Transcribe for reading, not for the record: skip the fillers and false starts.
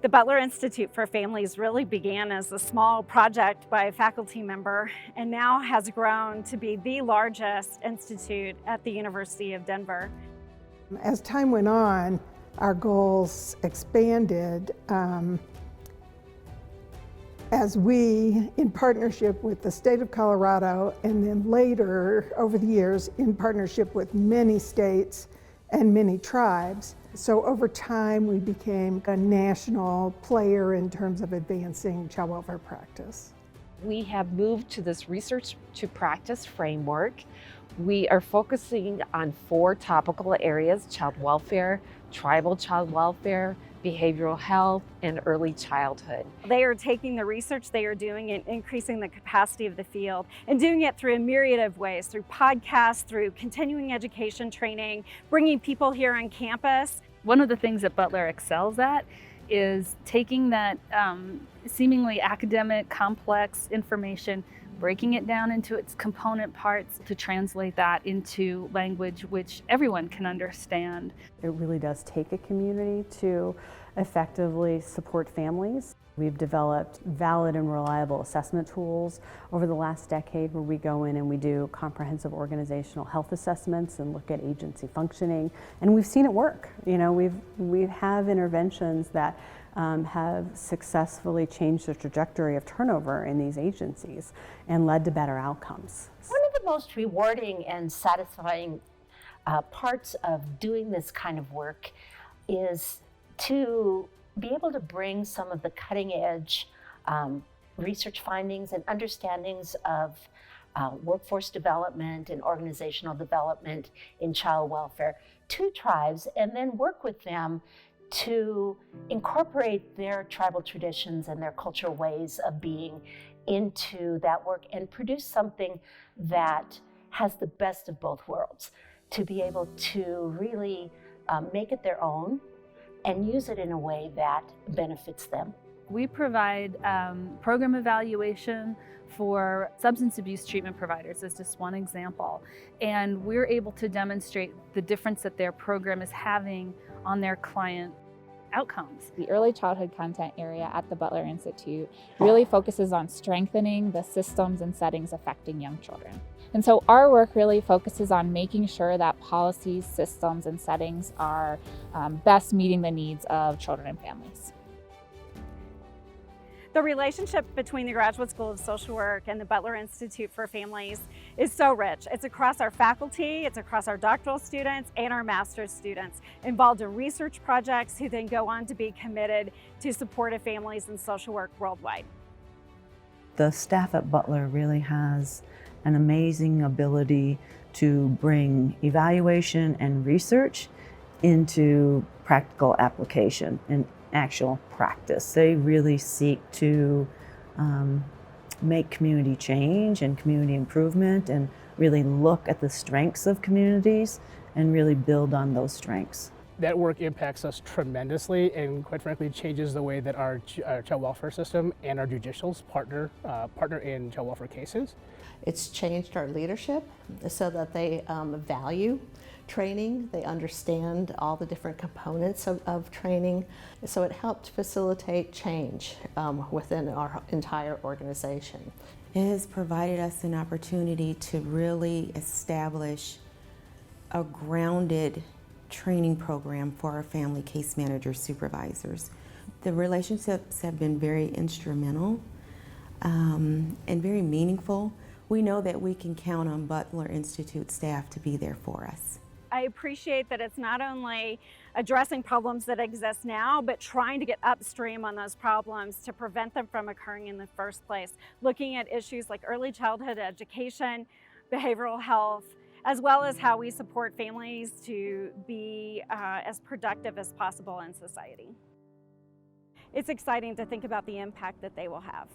The Butler Institute for Families really began as a small project by a faculty member and now has grown to be the largest institute at the University of Denver. As time went on, our goals expanded as we, in partnership with the state of Colorado, and then later, over the years, in partnership with many states and many tribes. So over time, we became a national player in terms of advancing child welfare practice. We have moved to this research to practice framework. We are focusing on 4 topical areas: child welfare, tribal child welfare, behavioral health, and early childhood. They are taking the research they are doing and increasing the capacity of the field and doing it through a myriad of ways, through podcasts, through continuing education training, bringing people here on campus. One of the things that Butler excels at is taking that seemingly academic, complex information, breaking it down into its component parts to translate that into language which everyone can understand. It really does take a community to effectively support families. We've developed valid and reliable assessment tools over the last decade where we go in and we do comprehensive organizational health assessments and look at agency functioning, and we've seen it work. You know, we have interventions that have successfully changed the trajectory of turnover in these agencies and led to better outcomes. One of the most rewarding and satisfying parts of doing this kind of work is to be able to bring some of the cutting edge research findings and understandings of workforce development and organizational development in child welfare to tribes, and then work with them to incorporate their tribal traditions and their cultural ways of being into that work and produce something that has the best of both worlds, to be able to really make it their own and use it in a way that benefits them. We provide program evaluation for substance abuse treatment providers as just one example. And we're able to demonstrate the difference that their program is having on their client outcomes. The early childhood content area at the Butler Institute really focuses on strengthening the systems and settings affecting young children. And so our work really focuses on making sure that policies, systems, and settings are best meeting the needs of children and families. The relationship between the Graduate School of Social Work and the Butler Institute for Families is so rich. It's across our faculty, it's across our doctoral students and our master's students involved in research projects who then go on to be committed to supportive families and social work worldwide. The staff at Butler really has an amazing ability to bring evaluation and research into practical application and actual practice. They really seek to make community change and community improvement and really look at the strengths of communities and really build on those strengths. That work impacts us tremendously and quite frankly changes the way that our child welfare system and our judicials partner in child welfare cases. It's changed our leadership so that they value training, they understand all the different components of training, so it helped facilitate change within our entire organization. It has provided us an opportunity to really establish a grounded training program for our family case managers, supervisors. The relationships have been very instrumental and very meaningful. We know that we can count on Butler Institute staff to be there for us. I appreciate that it's not only addressing problems that exist now, but trying to get upstream on those problems to prevent them from occurring in the first place. Looking at issues like early childhood education, behavioral health, as well as how we support families to be as productive as possible in society. It's exciting to think about the impact that they will have.